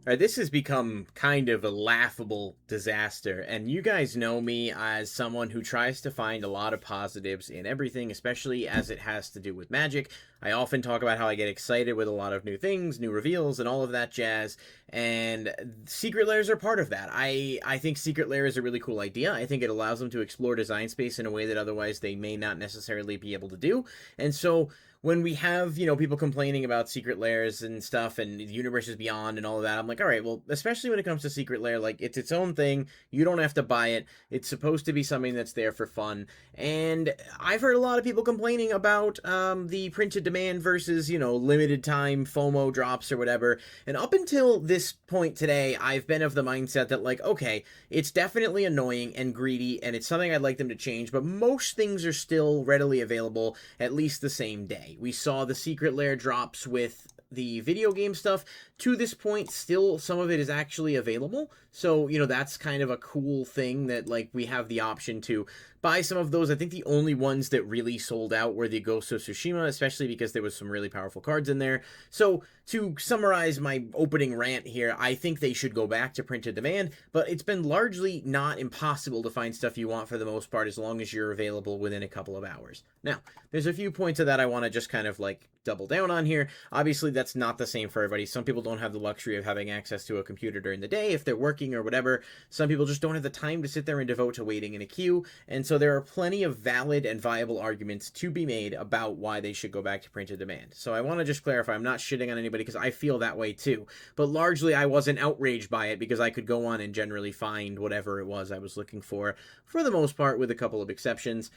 This has become kind of a laughable disaster, and you guys know me as someone who tries to find a lot of positives in everything, especially as it has to do with magic. I often talk about how I get excited with a lot of new things, new reveals, and all of that jazz, and Secret Lairs are part of that. I think Secret Lair is a really cool idea. I think it allows them to explore design space in a way that otherwise they may not necessarily be able to do, and so when we have, people complaining about Secret Lairs and stuff and the universes beyond and all of that, I'm like, all right, well, especially when it comes to Secret Lair, like, it's its own thing. You don't have to buy it. It's supposed to be something that's there for fun. And I've heard a lot of people complaining about the printed demand versus, limited time FOMO drops or whatever. And up until this point today, I've been of the mindset that, like, okay, it's definitely annoying and greedy, and it's something I'd like them to change, but most things are still readily available at least the same day. We saw the Secret Lair drops with the video game stuff. To this point, still some of it is actually available. So, that's kind of a cool thing that, like, we have the option to buy some of those. I think the only ones that really sold out were the Ghost of Tsushima, especially because there was some really powerful cards in there. So, to summarize my opening rant here, I think they should go back to printed demand, but it's been largely not impossible to find stuff you want for the most part as long as you're available within a couple of hours. Now, there's a few points of that I want to just kind of like double down on here. Obviously, that's not the same for everybody. Some people don't have the luxury of having access to a computer during the day if they're working or whatever. Some people just don't have the time to sit there and devote to waiting in a queue. And so there are plenty of valid and viable arguments to be made about why they should go back to printed demand. So I want to just clarify, I'm not shitting on anybody because I feel that way too. But largely, I wasn't outraged by it because I could go on and generally find whatever it was I was looking for the most part, with a couple of exceptions.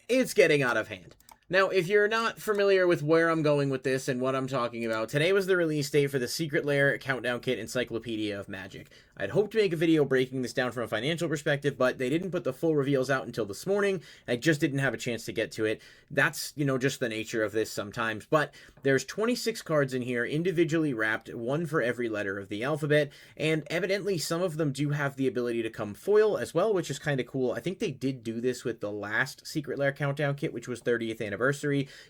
It's getting out of hand. Now, if you're not familiar with where I'm going with this and what I'm talking about, today was the release date for the Secret Lair Countdown Kit Encyclopedia of Magic. I'd hoped to make a video breaking this down from a financial perspective, but they didn't put the full reveals out until this morning. I just didn't have a chance to get to it. That's, just the nature of this sometimes. But there's 26 cards in here, individually wrapped, one for every letter of the alphabet, and evidently some of them do have the ability to come foil as well, which is kind of cool. I think they did do this with the last Secret Lair Countdown Kit, which was 30th anniversary.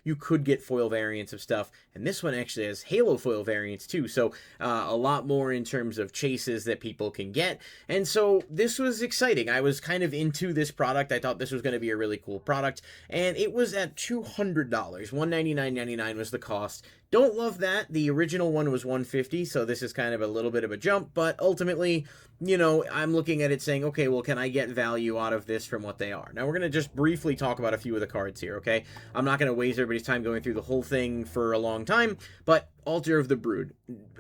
You could get foil variants of stuff, and this one actually has Halo foil variants too, so a lot more in terms of chases that people can get. And so this was exciting. I was kind of into this product. I thought this was going to be a really cool product, and it was at $200. $199.99 was the cost. Don't love that. The original one was $150, so this is kind of a little bit of a jump, but ultimately, I'm looking at it saying, okay, well, can I get value out of this from what they are? Now, we're going to just briefly talk about a few of the cards here, okay? I'm not going to waste everybody's time going through the whole thing for a long time, but Altar of the Brood.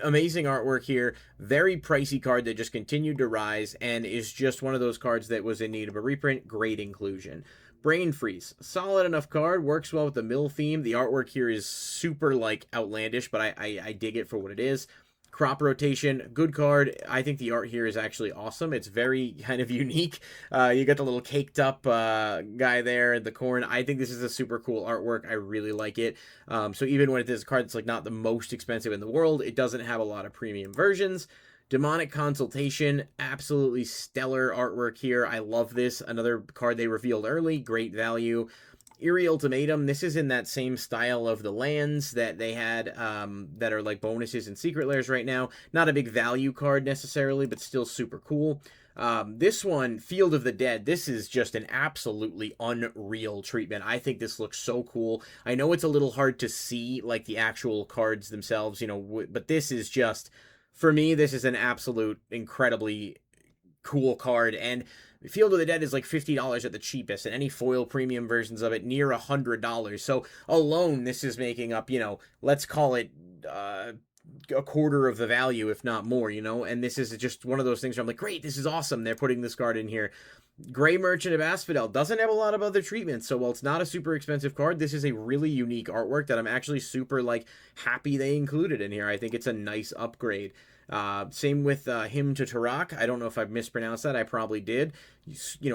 Amazing artwork here. Very pricey card that just continued to rise and is just one of those cards that was in need of a reprint. Great inclusion. Brain Freeze. Solid enough card. Works well with the mill theme. The artwork here is super, like, outlandish, but I dig it for what it is. Crop Rotation, good card. I think the art here is actually awesome. It's very kind of unique. You got the little caked up guy there in the corn. I think this is a super cool artwork. I really like it. So even when it is a card that's like not the most expensive in the world, it doesn't have a lot of premium versions. Demonic Consultation, absolutely stellar artwork here. I love this. Another card they revealed early, great value. Eerie Ultimatum, this is in that same style of the lands that they had that are like bonuses in Secret Lairs right now. Not a big value card necessarily, but still super cool. This one, Field of the Dead, this is just an absolutely unreal treatment. I think this looks so cool. I know it's a little hard to see, like, the actual cards themselves, but this is just, for me, this is an absolute incredibly cool card. And Field of the Dead is like $50 at the cheapest, and any foil premium versions of it near $100. So alone, this is making up, let's call it a quarter of the value, if not more, and this is just one of those things where I'm like, great, this is awesome. They're putting this card in here. Gray Merchant of Asphodel doesn't have a lot of other treatments, so while it's not a super expensive card, this is a really unique artwork that I'm actually super, like, happy they included in here. I think it's a nice upgrade. Same with Hymn to Tarak. I don't know if I've mispronounced that. I probably did.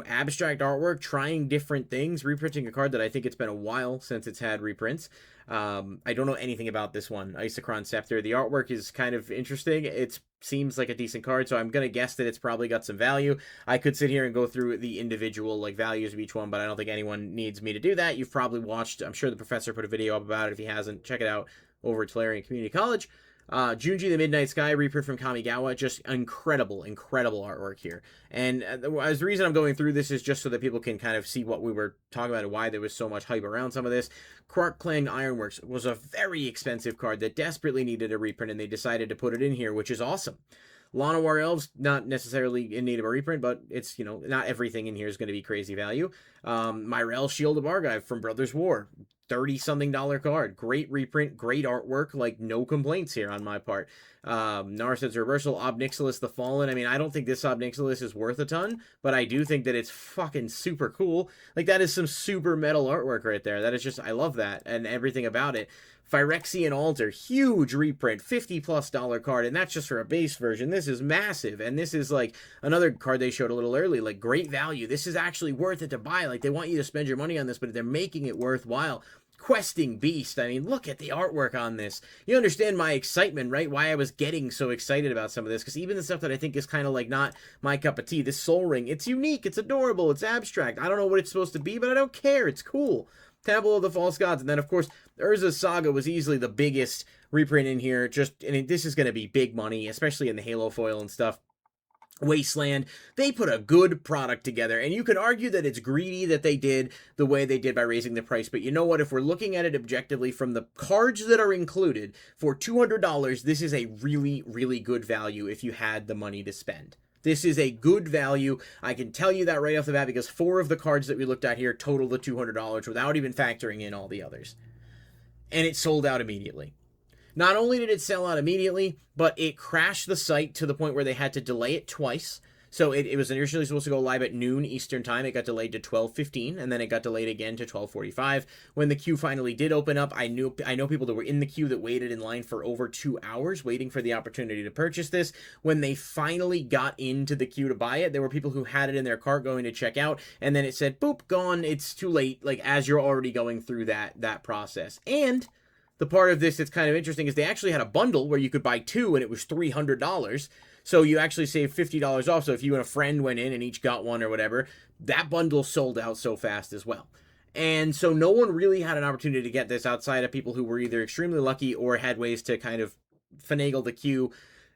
Abstract artwork, trying different things, reprinting a card that I think it's been a while since it's had reprints. I don't know anything about this one, Isochron Scepter. The artwork is kind of interesting. It seems like a decent card, so I'm going to guess that it's probably got some value. I could sit here and go through the individual, like, values of each one, but I don't think anyone needs me to do that. You've probably watched, I'm sure the professor put a video up about it. If he hasn't, check it out over at Tolarian Community College. Junji the Midnight Sky reprint from Kamigawa, just incredible, incredible artwork here. And as the reason I'm going through this is just so that people can kind of see what we were talking about and why there was so much hype around some of this. Quark Clan Ironworks was a very expensive card that desperately needed a reprint, and they decided to put it in here, which is awesome. Llanowar Elves, not necessarily in need of a reprint, but it's, not everything in here is going to be crazy value. Myrel Shield of Argive from Brothers War, $30-something card. Great reprint, great artwork, like no complaints here on my part. Narset's Reversal, Ob Nixilis the Fallen. I mean, I don't think this Ob Nixilis is worth a ton, but I do think that it's fucking super cool. Like, that is some super metal artwork right there. That is just, I love that and everything about it. Phyrexian Altar, huge reprint, $50+ card, and that's just for a base version. This is massive, and this is like another card they showed a little early, like great value. This is actually worth it to buy. Like, they want you to spend your money on this, but they're making it worthwhile. Questing Beast, I mean, look at the artwork on this. You understand my excitement, right? Why I was getting so excited about some of this, because even the stuff that I think is kind of like not my cup of tea, this Soul Ring, it's unique, it's adorable, it's abstract. I don't know what it's supposed to be, but I don't care, it's cool. Temple of the False Gods, and then of course Urza's Saga was easily the biggest reprint in here. This is going to be big money, especially in the Halo foil and stuff. Wasteland, they put a good product together, and you could argue that it's greedy that they did the way they did by raising the price, but you know what, if we're looking at it objectively from the cards that are included, for $200, this is a really, really good value if you had the money to spend. This is a good value. I can tell you that right off the bat because 4 of the cards that we looked at here total the $200 without even factoring in all the others. And it sold out immediately. Not only did it sell out immediately, but it crashed the site to the point where they had to delay it twice. So it was initially supposed to go live at noon Eastern time. It got delayed to 12:15, and then it got delayed again to 12:45. When the queue finally did open up, I know people that were in the queue that waited in line for over 2 hours waiting for the opportunity to purchase this. When they finally got into the queue to buy it, there were people who had it in their cart going to check out, and then it said, boop, gone, it's too late, like as you're already going through that process. And the part of this that's kind of interesting is they actually had a bundle where you could buy 2 and it was $300. So you actually save $50 off. So if you and a friend went in and each got one or whatever, that bundle sold out so fast as well. And so no one really had an opportunity to get this outside of people who were either extremely lucky or had ways to kind of finagle the queue.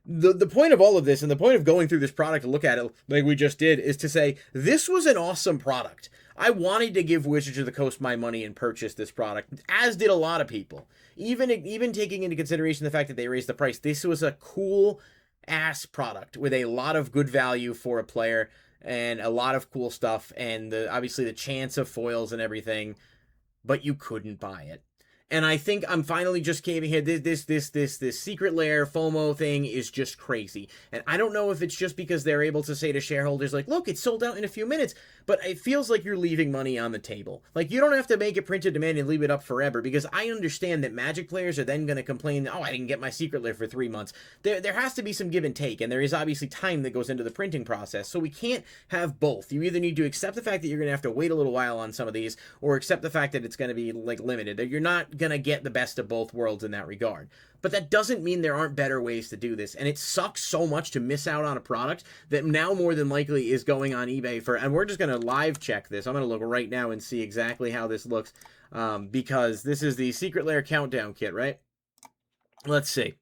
The point of all of this and the point of going through this product to look at it like we just did is to say, this was an awesome product. I wanted to give Wizards of the Coast my money and purchase this product, as did a lot of people. Even taking into consideration the fact that they raised the price, this was a cool ass product with a lot of good value for a player and a lot of cool stuff and obviously the chance of foils and everything, but you couldn't buy it. And I think I'm finally just caving here. This secret lair FOMO thing is just crazy. And I don't know if it's just because they're able to say to shareholders, like, look, it's sold out in a few minutes. But it feels like you're leaving money on the table. Like, you don't have to make it printed demand and leave it up forever. Because I understand that Magic players are then going to complain, oh, I didn't get my secret lair for 3 months. There has to be some give and take. And there is obviously time that goes into the printing process. So we can't have both. You either need to accept the fact that you're going to have to wait a little while on some of these, or accept the fact that it's going to be, like, limited. That you're not going to get the best of both worlds in that regard. But that doesn't mean there aren't better ways to do this. And it sucks so much to miss out on a product that now more than likely is going on eBay for, and we're just going to live check this. I'm going to look right now and see exactly how this looks, because this is the Secret Lair Countdown Kit, right? Let's see.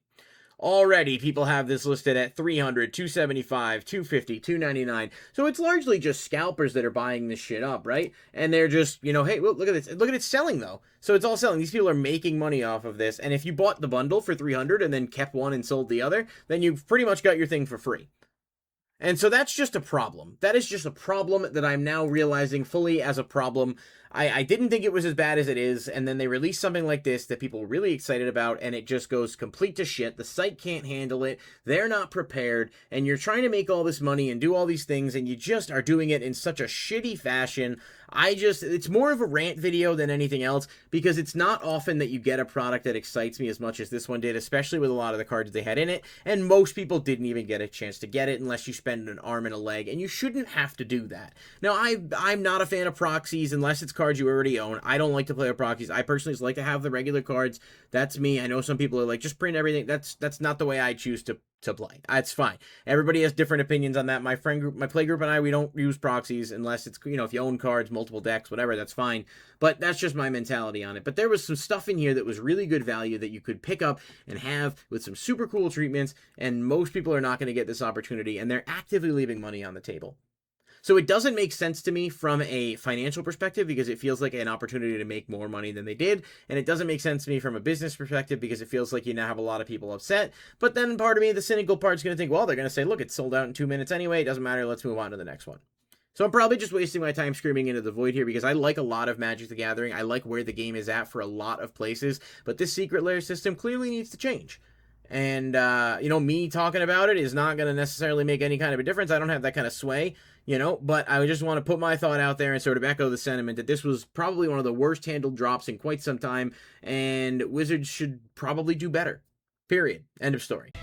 Already, people have this listed at $300, $275, $250, $299. So it's largely just scalpers that are buying this shit up, right? And they're just, hey, well, look at this. Look at it selling, though. So it's all selling. These people are making money off of this. And if you bought the bundle for $300 and then kept one and sold the other, then you've pretty much got your thing for free. And so that's just a problem. That is just a problem that I'm now realizing fully as a problem. I didn't think it was as bad as it is, and then they release something like this that people were really excited about, and it just goes complete to shit. The site can't handle it. They're not prepared, and you're trying to make all this money and do all these things, and you just are doing it in such a shitty fashion. It's more of a rant video than anything else, because it's not often that you get a product that excites me as much as this one did, especially with a lot of the cards they had in it, and most people didn't even get a chance to get it unless you spend an arm and a leg, and you shouldn't have to do that. Now, I'm not a fan of proxies unless it's cards you already own. I don't like to play with proxies. I personally just like to have the regular cards. That's me. I know some people are like, just print everything. That's not the way I choose to to play. That's fine. Everybody has different opinions on that. My friend group, my play group and I, we don't use proxies unless it's, if you own cards, multiple decks, whatever, that's fine. But that's just my mentality on it. But there was some stuff in here that was really good value that you could pick up and have with some super cool treatments, and most people are not going to get this opportunity, and they're actively leaving money on the table. So it doesn't make sense to me from a financial perspective because it feels like an opportunity to make more money than they did. And it doesn't make sense to me from a business perspective because it feels like you now have a lot of people upset. But then part of me, the cynical part, is going to think, well, they're going to say, look, it's sold out in 2 minutes anyway. It doesn't matter. Let's move on to the next one. So I'm probably just wasting my time screaming into the void here because I like a lot of Magic the Gathering. I like where the game is at for a lot of places. But this secret lair system clearly needs to change. And, me talking about it is not going to necessarily make any kind of a difference. I don't have that kind of sway, but I just want to put my thought out there and sort of echo the sentiment that this was probably one of the worst handled drops in quite some time, and Wizards should probably do better. Period. End of story.